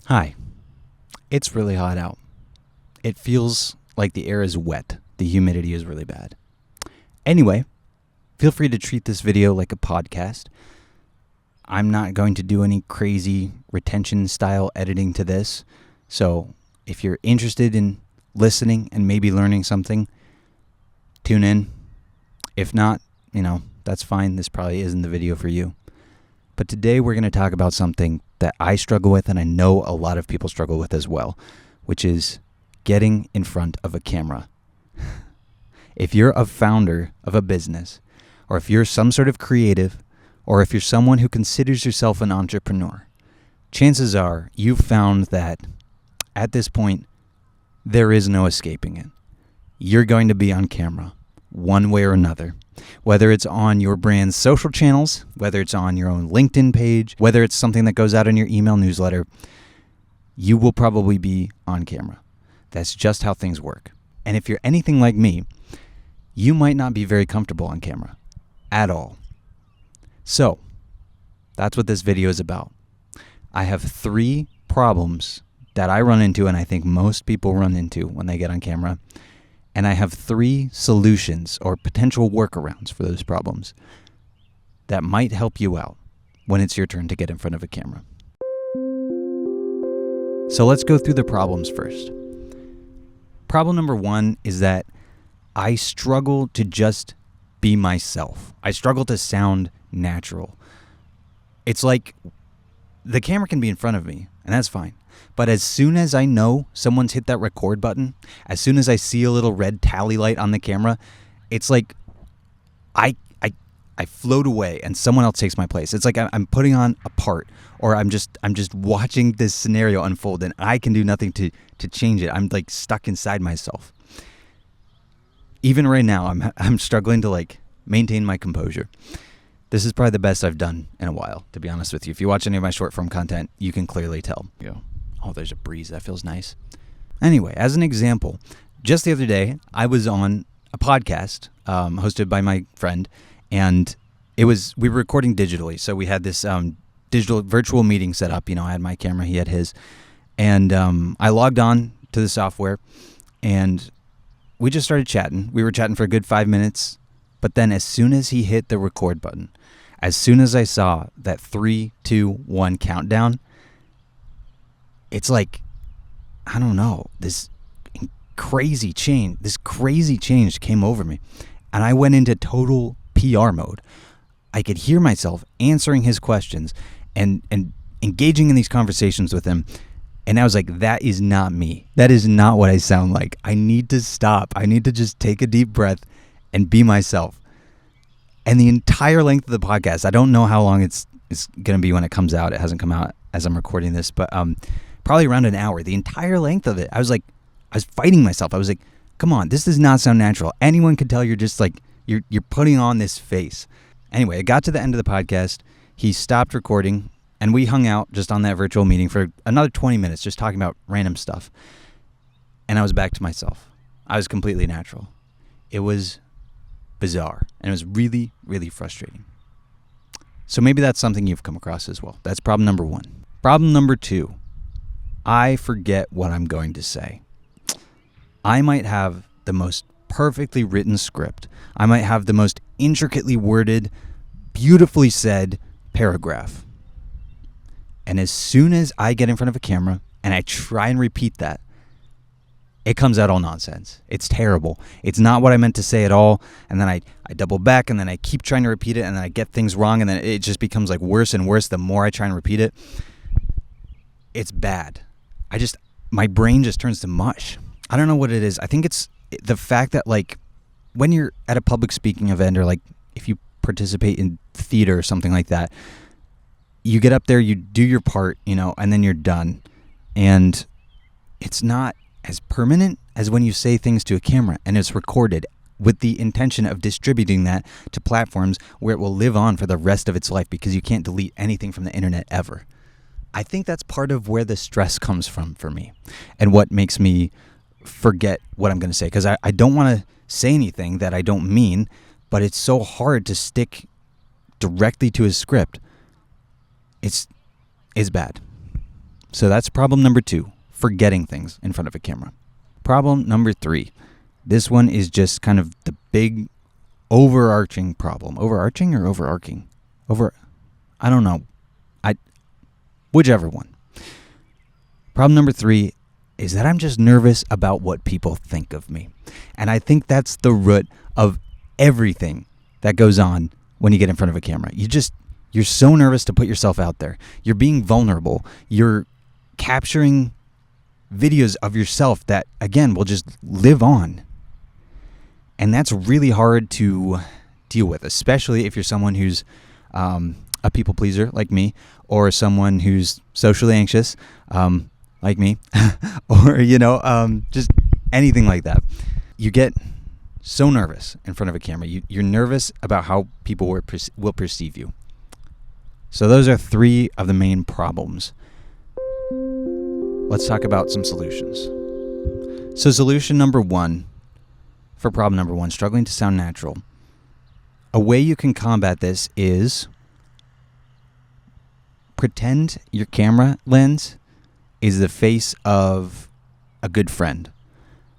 Hi. It's really hot out. It feels like the air is wet. The humidity is really bad. Anyway, feel free to treat this video like a podcast. I'm not going to do any crazy retention style editing to this. So if you're interested in listening and maybe learning something, tune in. If not, that's fine. This probably isn't the video for you. But today we're going to talk about something that I struggle with, and I know a lot of people struggle with as well, which is getting in front of a camera. If you're a founder of a business, or if you're some sort of creative, or if you're someone who considers yourself an entrepreneur, chances are you've found that at this point, there is no escaping it. You're going to be on camera one way or another. Whether it's on your brand's social channels, whether it's on your own LinkedIn page, whether it's something that goes out in your email newsletter, you will probably be on camera. That's just how things work. And if you're anything like me, you might not be very comfortable on camera at all. So, that's what this video is about. I have 3 problems that I run into, and I think most people run into when they get on camera. And I have 3 solutions or potential workarounds for those problems that might help you out when it's your turn to get in front of a camera. So let's go through the problems first. Problem number 1 is that I struggle to just be myself. I struggle to sound natural. It's like the camera can be in front of me, and that's fine. But as soon as I know someone's hit that record button, as soon as I see a little red tally light on the camera, it's like I float away and someone else takes my place. It's like I'm putting on a part, or I'm just watching this scenario unfold, and I can do nothing to change it. I'm like stuck inside myself. Even right now, I'm struggling to maintain my composure. This is probably the best I've done in a while, to be honest with you. If you watch any of my short form content, you can clearly tell. Oh, there's a breeze. That feels nice. Anyway, as an example, just the other day, I was on a podcast hosted by my friend, and we were recording digitally. So we had this digital virtual meeting set up. I had my camera, he had his, and I logged on to the software, and we just started chatting. We were chatting for a good 5 minutes, but then as soon as he hit the record button, as soon as I saw that 3, 2, 1 countdown, it's like, I don't know, this crazy change came over me, and I went into total PR mode. I could hear myself answering his questions and engaging in these conversations with him, and I was like, that is not me. That is not what I sound like. I need to stop. I need to just take a deep breath and be myself. And the entire length of the podcast, I don't know how long it's going to be when it comes out. It hasn't come out as I'm recording this, but probably around an hour. The entire length of it, I was fighting myself. I was like, come on, this does not sound natural. Anyone could tell you're just you're putting on this face. Anyway, it got to the end of the podcast. He stopped recording, and we hung out just on that virtual meeting for another 20 minutes, just talking about random stuff. And I was back to myself. I was completely natural. It was bizarre, and it was really, really frustrating. So maybe that's something you've come across as well. That's problem number 1. Problem number 2. I forget what I'm going to say. I might have the most perfectly written script. I might have the most intricately worded, beautifully said paragraph. And as soon as I get in front of a camera and I try and repeat that, it comes out all nonsense. It's terrible. It's not what I meant to say at all. And then I double back, and then I keep trying to repeat it, and then I get things wrong, and then it just becomes worse and worse the more I try and repeat it. It's bad. My brain just turns to mush. I don't know what it is. I think it's the fact that when you're at a public speaking event, or if you participate in theater or something like that, you get up there, you do your part, and then you're done. And it's not as permanent as when you say things to a camera and it's recorded with the intention of distributing that to platforms where it will live on for the rest of its life, because you can't delete anything from the internet ever. I think that's part of where the stress comes from for me, and what makes me forget what I'm going to say, because I don't want to say anything that I don't mean, but it's so hard to stick directly to a script. It's bad. So that's problem number 2, forgetting things in front of a camera. Problem number 3. This one is just kind of the big overarching problem. Overarching or overarching? I don't know. Whichever one. Problem number 3 is that I'm just nervous about what people think of me. And I think that's the root of everything that goes on when you get in front of a camera. You're so nervous to put yourself out there. You're being vulnerable. You're capturing videos of yourself that, again, will just live on. And that's really hard to deal with, especially if you're someone who's a people pleaser like me, or someone who's socially anxious like me, or, just anything like that. You get so nervous in front of a camera. You're nervous about how people will perceive you. So those are 3 of the main problems. Let's talk about some solutions. So solution number 1 for problem number 1, struggling to sound natural. A way you can combat this is pretend your camera lens is the face of a good friend.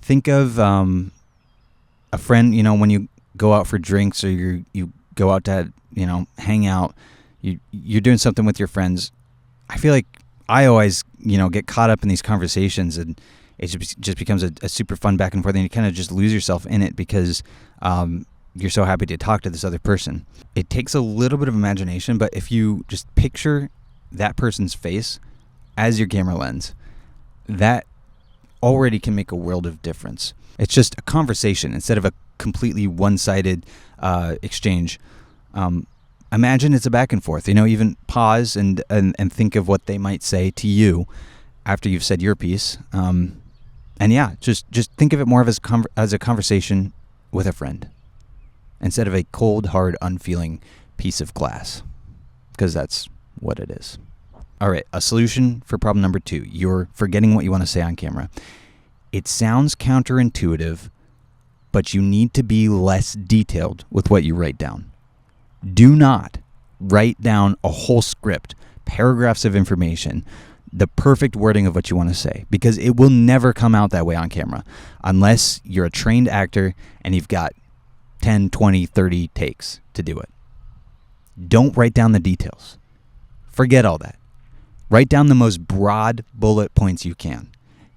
Think of a friend, when you go out for drinks or you go out to, hang out, you're doing something with your friends. I feel like I always, get caught up in these conversations, and it just becomes a super fun back and forth, and you kind of just lose yourself in it because you're so happy to talk to this other person. It takes a little bit of imagination, but if you just picture that person's face as your camera lens, that already can make a world of difference. It's just a conversation instead of a completely one-sided exchange. Imagine it's a back and forth. Even pause and think of what they might say to you after you've said your piece. Just think of it more of as a conversation with a friend instead of a cold, hard, unfeeling piece of glass, because that's what it is. All right, a solution for problem number 2. You're forgetting what you want to say on camera. It sounds counterintuitive, but you need to be less detailed with what you write down. Do not write down a whole script, paragraphs of information, the perfect wording of what you want to say, because it will never come out that way on camera unless you're a trained actor and you've got 10, 20, 30 takes to do it. Don't write down the details. Forget all that. Write down the most broad bullet points you can.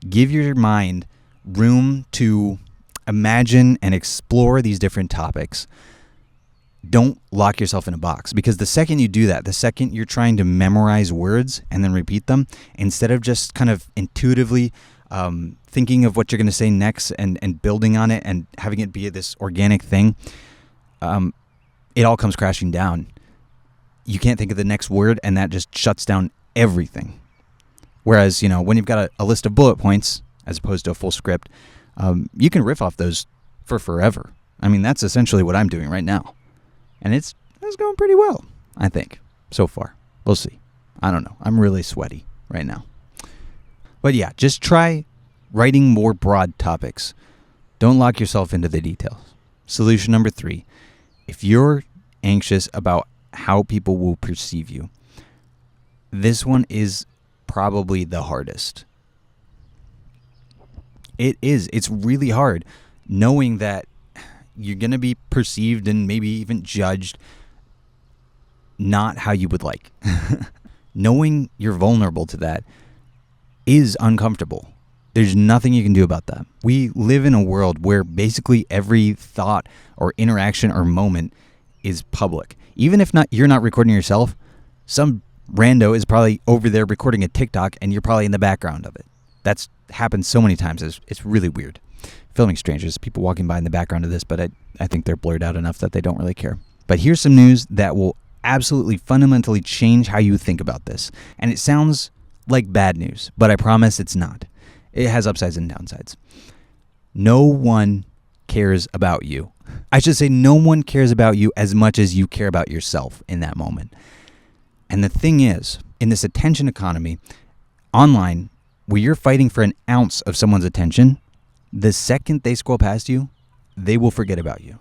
Give your mind room to imagine and explore these different topics. Don't lock yourself in a box, because the second you do that, the second you're trying to memorize words and then repeat them, instead of just kind of intuitively thinking of what you're going to say next and building on it and having it be this organic thing, it all comes crashing down. You can't think of the next word, and that just shuts down everything. Whereas, when you've got a list of bullet points as opposed to a full script, you can riff off those for forever. I mean, that's essentially what I'm doing right now. And it's going pretty well, I think, so far. We'll see. I don't know. I'm really sweaty right now. But yeah, just try writing more broad topics. Don't lock yourself into the details. Solution number 3. If you're anxious about how people will perceive you, this one is probably the hardest. It is. It's really hard knowing that you're going to be perceived and maybe even judged not how you would like. Knowing you're vulnerable to that is uncomfortable. There's nothing you can do about that. We live in a world where basically every thought or interaction or moment is public. Even if you're not recording yourself, some rando is probably over there recording a TikTok and you're probably in the background of it. That's happened so many times. It's really weird. Filming strangers, people walking by in the background of this, but I think they're blurred out enough that they don't really care. But here's some news that will absolutely fundamentally change how you think about this. And it sounds like bad news, but I promise it's not. It has upsides and downsides. No one cares about you. I should say no one cares about you as much as you care about yourself in that moment. And the thing is, in this attention economy, online, where you're fighting for an ounce of someone's attention, the second they scroll past you, they will forget about you.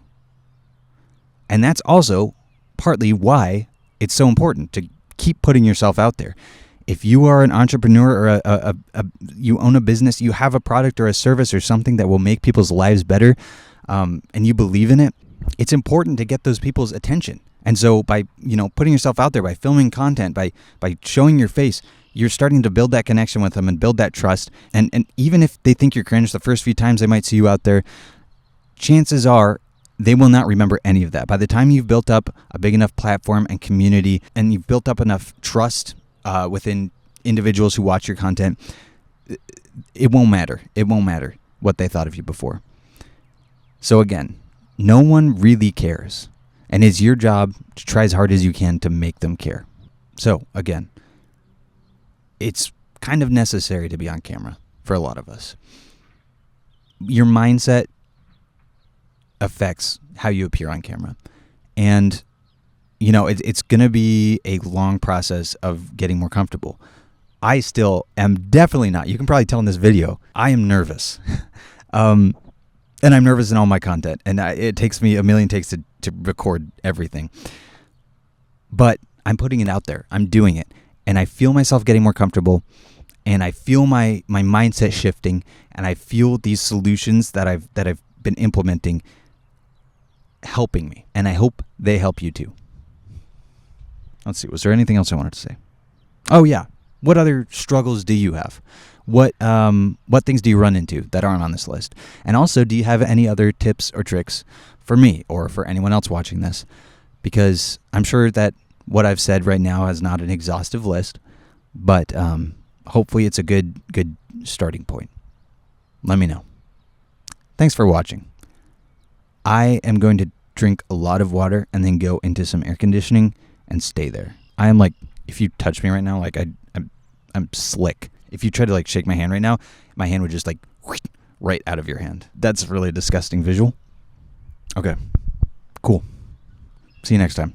And that's also partly why it's so important to keep putting yourself out there. If you are an entrepreneur or you own a business, you have a product or a service or something that will make people's lives better, and you believe in it, it's important to get those people's attention. And so by, putting yourself out there, by filming content, by showing your face, you're starting to build that connection with them and build that trust. And even if they think you're cringe the first few times they might see you out there, chances are they will not remember any of that. By the time you've built up a big enough platform and community, and you've built up enough trust within individuals who watch your content, it won't matter. It won't matter what they thought of you before. So again, no one really cares. And it's your job to try as hard as you can to make them care. So again, it's kind of necessary to be on camera for a lot of us. Your mindset affects how you appear on camera. And, it's going to be a long process of getting more comfortable. I still am definitely not. You can probably tell in this video, I am nervous. And I'm nervous in all my content. And it takes me a million takes to record everything. But I'm putting it out there. I'm doing it. And I feel myself getting more comfortable. And I feel my mindset shifting. And I feel these solutions that I've been implementing helping me. And I hope they help you too. Let's see. Was there anything else I wanted to say? Oh, yeah. What other struggles do you have? What things do you run into that aren't on this list? And also, do you have any other tips or tricks for me or for anyone else watching this? Because I'm sure that what I've said right now is not an exhaustive list, but hopefully it's a good starting point. Let me know. Thanks for watching. I am going to drink a lot of water and then go into some air conditioning and stay there. I am like, if you touch me right now, like I'm slick. If you try to shake my hand right now, my hand would just right out of your hand. That's really a disgusting visual. Okay, cool. See you next time.